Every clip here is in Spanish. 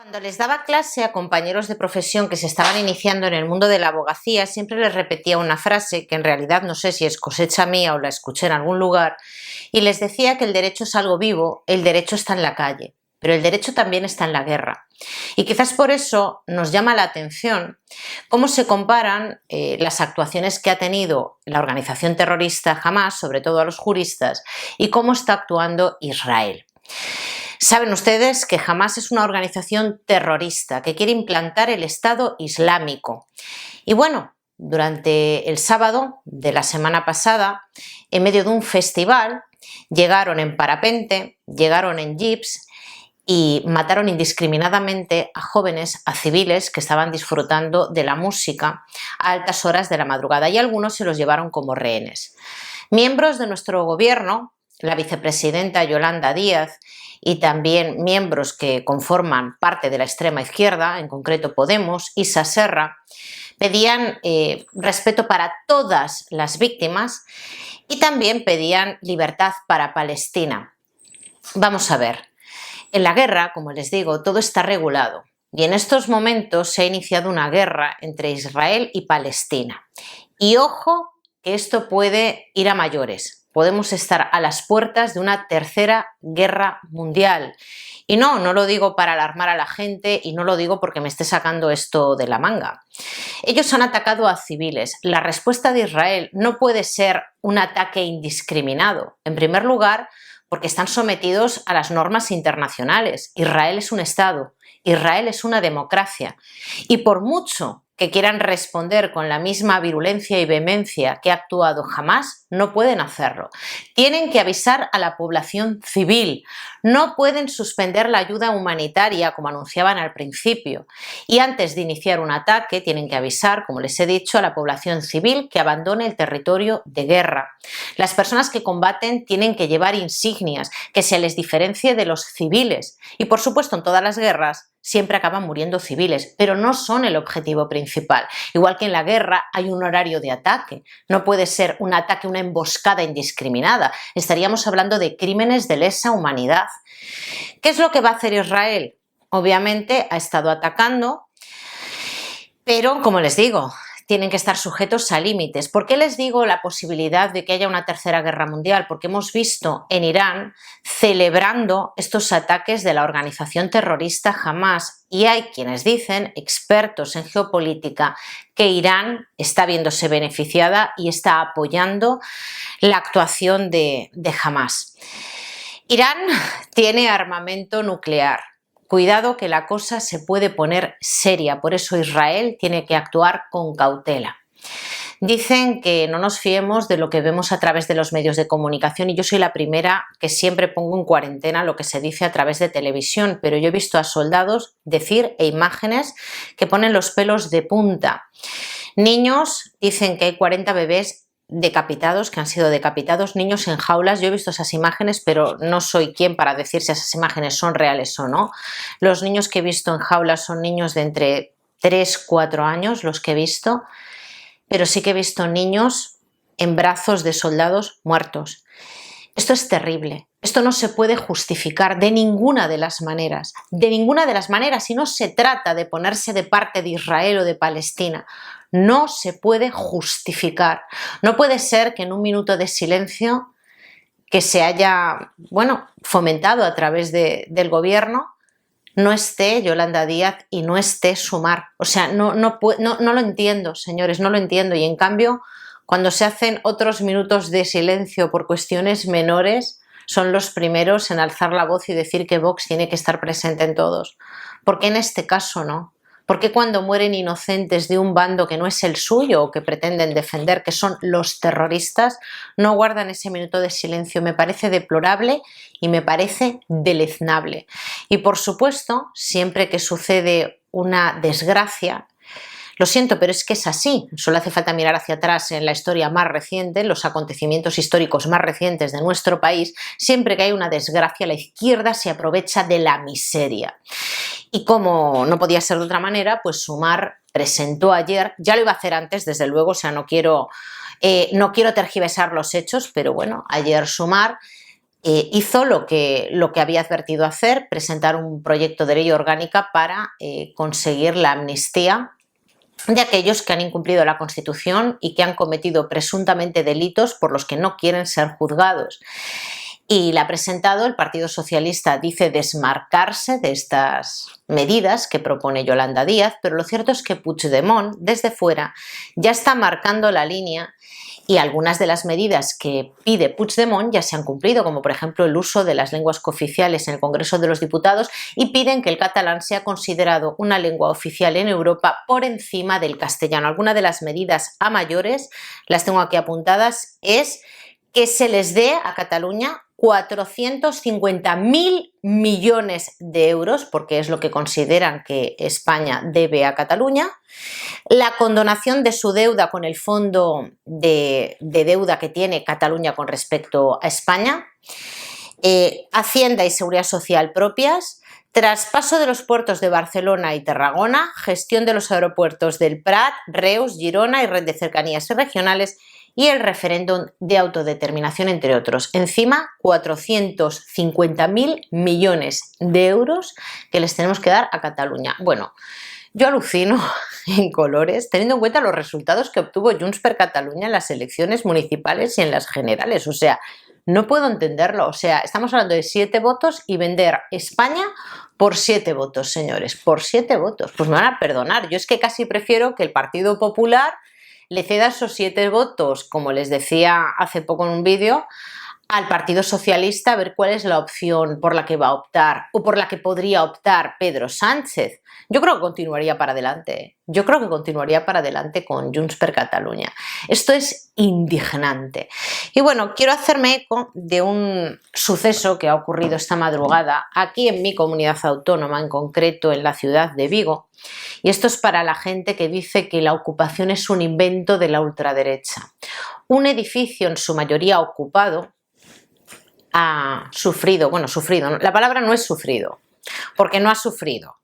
Cuando les daba clase a compañeros de profesión que se estaban iniciando en el mundo de la abogacía, siempre les repetía una frase que en realidad no sé si es cosecha mía o la escuché en algún lugar, y les decía que el derecho es algo vivo, el derecho está en la calle, pero el derecho también está en la guerra. Y quizás por eso nos llama la atención cómo se comparan las actuaciones que ha tenido la organización terrorista Hamás, sobre todo a los juristas, y cómo está actuando Israel. Saben ustedes que Hamás es una organización terrorista que quiere implantar el Estado Islámico. Y bueno, durante el sábado de la semana pasada, en medio de un festival, llegaron en parapente, llegaron en jeeps y mataron indiscriminadamente a jóvenes, a civiles que estaban disfrutando de la música a altas horas de la madrugada, y algunos se los llevaron como rehenes. Miembros de nuestro gobierno, la vicepresidenta Yolanda Díaz y también miembros que conforman parte de la extrema izquierda, en concreto Podemos, Isa Serra, pedían respeto para todas las víctimas y también pedían libertad para Palestina. Vamos a ver, en la guerra, como les digo, todo está regulado y en estos momentos se ha iniciado una guerra entre Israel y Palestina. Y ojo que esto puede ir a mayores. Podemos estar a las puertas de una tercera guerra mundial. Y no lo digo para alarmar a la gente y no lo digo porque me esté sacando esto de la manga. Ellos han atacado a civiles. La respuesta de Israel no puede ser un ataque indiscriminado. En primer lugar, porque están sometidos a las normas internacionales. Israel es un Estado, Israel es una democracia. Y por mucho que quieran responder con la misma virulencia y vehemencia que ha actuado Hamás, no pueden hacerlo. Tienen que avisar a la población civil. No pueden suspender la ayuda humanitaria como anunciaban al principio. Y antes de iniciar un ataque tienen que avisar, como les he dicho, a la población civil que abandone el territorio de guerra. Las personas que combaten tienen que llevar insignias, que se les diferencie de los civiles. Y por supuesto, en todas las guerras siempre acaban muriendo civiles, pero no son el objetivo principal. Igual que en la guerra hay un horario de ataque. No puede ser un ataque, una emboscada indiscriminada. Estaríamos hablando de crímenes de lesa humanidad. ¿Qué es lo que va a hacer Israel? Obviamente ha estado atacando, pero como les digo, tienen que estar sujetos a límites. ¿Por qué les digo la posibilidad de que haya una tercera guerra mundial? Porque hemos visto en Irán celebrando estos ataques de la organización terrorista Hamás, y hay quienes dicen, expertos en geopolítica, que Irán está viéndose beneficiada y está apoyando la actuación de Hamás. Irán tiene armamento nuclear. Cuidado que la cosa se puede poner seria, por eso Israel tiene que actuar con cautela. Dicen que no nos fiemos de lo que vemos a través de los medios de comunicación y yo soy la primera que siempre pongo en cuarentena lo que se dice a través de televisión, pero yo he visto a soldados decir imágenes que ponen los pelos de punta. Niños, dicen que hay 40 bebés decapitados, que han sido decapitados, niños en jaulas. Yo he visto esas imágenes, pero no soy quien para decir si esas imágenes son reales o no. Los niños que he visto en jaulas son niños de entre 3 y 4 años, los que he visto, pero sí que he visto niños en brazos de soldados muertos. Esto es terrible. Esto no se puede justificar de ninguna de las maneras. De ninguna de las maneras. Y no se trata de ponerse de parte de Israel o de Palestina. No se puede justificar. No puede ser que en un minuto de silencio que se haya, fomentado a través del gobierno, no esté Yolanda Díaz y no esté Sumar. O sea, no lo entiendo, señores, no lo entiendo. Y en cambio, cuando se hacen otros minutos de silencio por cuestiones menores, son los primeros en alzar la voz y decir que Vox tiene que estar presente en todos. ¿Por qué en este caso no? ¿Por qué cuando mueren inocentes de un bando que no es el suyo o que pretenden defender, que son los terroristas, no guardan ese minuto de silencio? Me parece deplorable y me parece deleznable. Y por supuesto, siempre que sucede una desgracia, lo siento, pero es que es así. Solo hace falta mirar hacia atrás en la historia más reciente, en los acontecimientos históricos más recientes de nuestro país. Siempre que hay una desgracia, la izquierda se aprovecha de la miseria. Y como no podía ser de otra manera, pues Sumar presentó ayer, ya lo iba a hacer antes, desde luego, o sea, no quiero tergiversar los hechos, pero bueno, ayer Sumar hizo lo que había advertido hacer, presentar un proyecto de ley orgánica para conseguir la amnistía de aquellos que han incumplido la Constitución y que han cometido presuntamente delitos por los que no quieren ser juzgados. Y la ha presentado, el Partido Socialista dice desmarcarse de estas medidas que propone Yolanda Díaz, pero lo cierto es que Puigdemont, desde fuera, ya está marcando la línea y algunas de las medidas que pide Puigdemont ya se han cumplido, como por ejemplo el uso de las lenguas cooficiales en el Congreso de los Diputados, y piden que el catalán sea considerado una lengua oficial en Europa por encima del castellano. Algunas de las medidas a mayores, las tengo aquí apuntadas, es que se les dé a Cataluña 450.000 millones de euros, porque es lo que consideran que España debe a Cataluña, la condonación de su deuda con el fondo de deuda que tiene Cataluña con respecto a España, Hacienda y Seguridad Social propias, traspaso de los puertos de Barcelona y Tarragona, gestión de los aeropuertos del Prat, Reus, Girona y red de cercanías regionales, y el referéndum de autodeterminación, entre otros. Encima, 450.000 millones de euros que les tenemos que dar a Cataluña. Bueno, yo alucino en colores, teniendo en cuenta los resultados que obtuvo Junts per Catalunya en las elecciones municipales y en las generales. O sea, no puedo entenderlo. O sea, estamos hablando de 7 votos y vender España por 7 votos, señores. Por 7 votos. Pues me van a perdonar. Yo es que casi prefiero que el Partido Popular le ceda esos 7 votos, como les decía hace poco en un vídeo, al Partido Socialista, a ver cuál es la opción por la que va a optar o por la que podría optar Pedro Sánchez. Yo creo que continuaría para adelante. Yo creo que continuaría para adelante con Junts per Catalunya. Esto es indignante. Y bueno, quiero hacerme eco de un suceso que ha ocurrido esta madrugada aquí en mi comunidad autónoma, en concreto en la ciudad de Vigo. Y esto es para la gente que dice que la ocupación es un invento de la ultraderecha. Un edificio en su mayoría ocupado ha sufrido, bueno, sufrido, la palabra no es sufrido, porque no ha sufrido.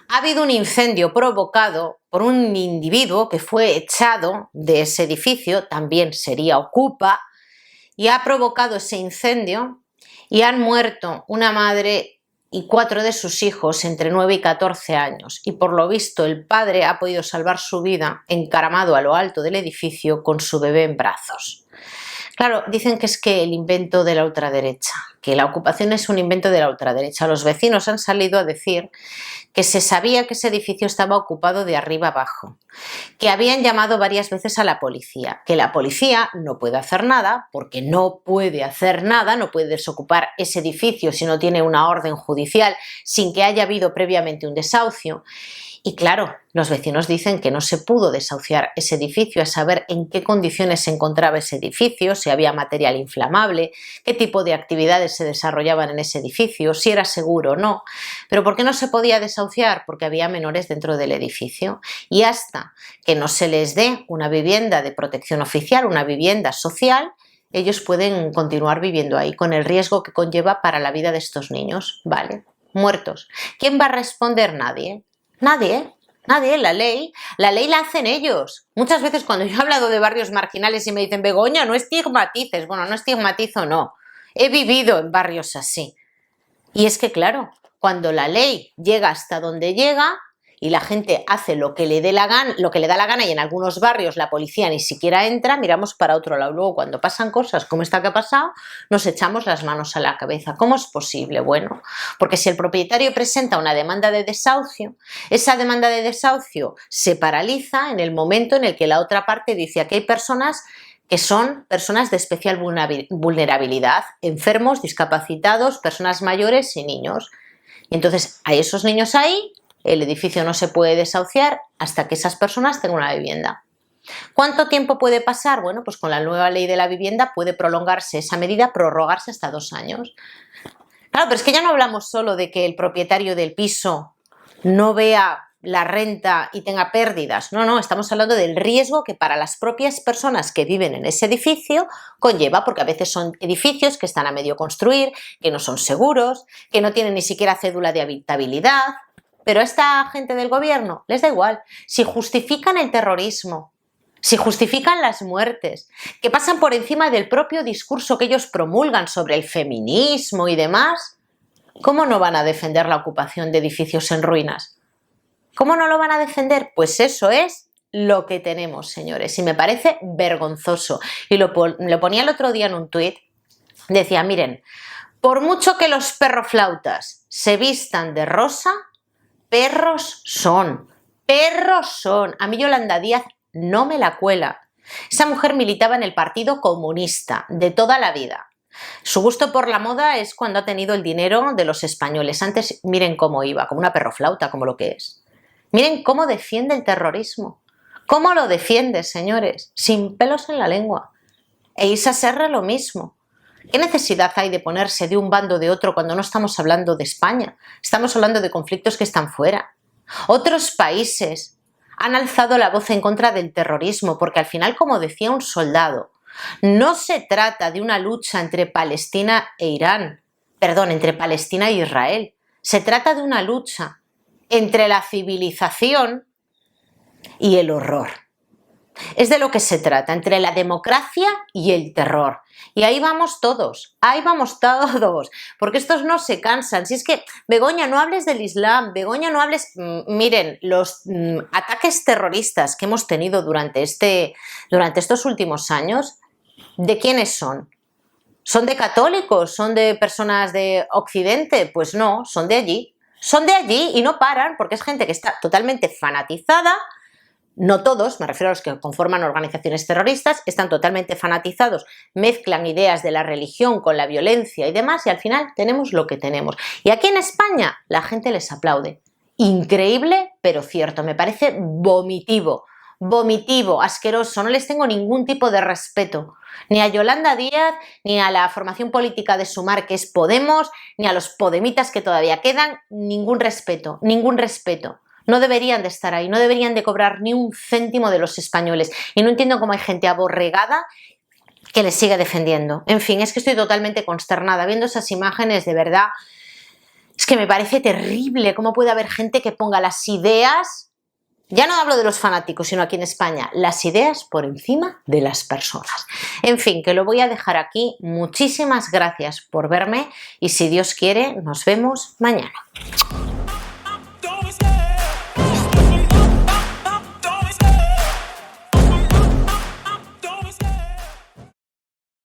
Ha habido un incendio provocado por un individuo que fue echado de ese edificio, también sería ocupa, y ha provocado ese incendio y han muerto una madre y 4 de sus hijos entre 9 y 14 años. Y por lo visto el padre ha podido salvar su vida encaramado a lo alto del edificio con su bebé en brazos. Claro, dicen que es que el invento de la ultraderecha, que la ocupación es un invento de la ultraderecha. Los vecinos han salido a decir que se sabía que ese edificio estaba ocupado de arriba abajo, que habían llamado varias veces a la policía, que la policía no puede hacer nada porque no puede hacer nada, no puede desocupar ese edificio si no tiene una orden judicial sin que haya habido previamente un desahucio. Y claro, los vecinos dicen que no se pudo desahuciar ese edificio, a saber en qué condiciones se encontraba ese edificio, si había material inflamable, qué tipo de actividades se desarrollaban en ese edificio, si era seguro o no. Pero ¿por qué no se podía desahuciar? Porque había menores dentro del edificio. Y hasta que no se les dé una vivienda de protección oficial, una vivienda social, ellos pueden continuar viviendo ahí con el riesgo que conlleva para la vida de estos niños, ¿vale? Muertos. ¿Quién va a responder? Nadie. Nadie, nadie, la ley la hacen ellos. Muchas veces cuando yo he hablado de barrios marginales y me dicen, Begoña, no estigmatices. Bueno, no estigmatizo, no. He vivido en barrios así. Y es que, claro, cuando la ley llega hasta donde llega y la gente hace lo que le da la gana y en algunos barrios la policía ni siquiera entra, miramos para otro lado. Luego, cuando pasan cosas como esta que ha pasado, nos echamos las manos a la cabeza. ¿Cómo es posible? Bueno, porque si el propietario presenta una demanda de desahucio, esa demanda de desahucio se paraliza en el momento en el que la otra parte dice: aquí hay personas que son personas de especial vulnerabilidad, enfermos, discapacitados, personas mayores y niños. Y entonces, a esos niños ahí, el edificio no se puede desahuciar hasta que esas personas tengan una vivienda. ¿Cuánto tiempo puede pasar? Bueno, pues con la nueva ley de la vivienda puede prolongarse esa medida, prorrogarse hasta 2 años. Claro, pero es que ya no hablamos solo de que el propietario del piso no vea la renta y tenga pérdidas. No, no, estamos hablando del riesgo que para las propias personas que viven en ese edificio conlleva, porque a veces son edificios que están a medio construir, que no son seguros, que no tienen ni siquiera cédula de habitabilidad. Pero a esta gente del gobierno les da igual. Si justifican el terrorismo, si justifican las muertes, que pasan por encima del propio discurso que ellos promulgan sobre el feminismo y demás, ¿cómo no van a defender la ocupación de edificios en ruinas? ¿Cómo no lo van a defender? Pues eso es lo que tenemos, señores, y me parece vergonzoso. Y lo ponía el otro día en un tuit, decía, miren, por mucho que los perroflautas se vistan de rosa, perros son, perros son. A mí Yolanda Díaz no me la cuela. Esa mujer militaba en el Partido Comunista de toda la vida. Su gusto por la moda es cuando ha tenido el dinero de los españoles. Antes miren cómo iba, como una perroflauta, como lo que es. Miren cómo defiende el terrorismo. ¿Cómo lo defiende, señores? Sin pelos en la lengua. E Isa Serra lo mismo. ¿Qué necesidad hay de ponerse de un bando o de otro cuando no estamos hablando de España? Estamos hablando de conflictos que están fuera. Otros países han alzado la voz en contra del terrorismo porque al final, como decía un soldado, no se trata de una lucha entre Palestina e Irán, perdón, entre Palestina e Israel. Se trata de una lucha entre la civilización y el horror. Es de lo que se trata, entre la democracia y el terror. Y ahí vamos todos, porque estos no se cansan. Si es que, Begoña, no hables del Islam, Begoña, no hables... Miren, los ataques terroristas que hemos tenido durante estos últimos años, ¿de quiénes son? ¿Son de católicos? ¿Son de personas de Occidente? Pues no, son de allí. Son de allí y no paran, porque es gente que está totalmente fanatizada. No todos, me refiero a los que conforman organizaciones terroristas, están totalmente fanatizados, mezclan ideas de la religión con la violencia y demás, y al final tenemos lo que tenemos. Y aquí en España la gente les aplaude. Increíble, pero cierto. Me parece vomitivo, asqueroso. No les tengo ningún tipo de respeto. Ni a Yolanda Díaz, ni a la formación política de Sumar, que es Podemos, ni a los podemitas que todavía quedan. Ningún respeto, ningún respeto. No deberían de estar ahí, no deberían de cobrar ni un céntimo de los españoles. Y no entiendo cómo hay gente aborregada que les sigue defendiendo. En fin, es que estoy totalmente consternada viendo esas imágenes, de verdad. Es que me parece terrible cómo puede haber gente que ponga las ideas, ya no hablo de los fanáticos, sino aquí en España, las ideas por encima de las personas. En fin, que lo voy a dejar aquí. Muchísimas gracias por verme y si Dios quiere, nos vemos mañana.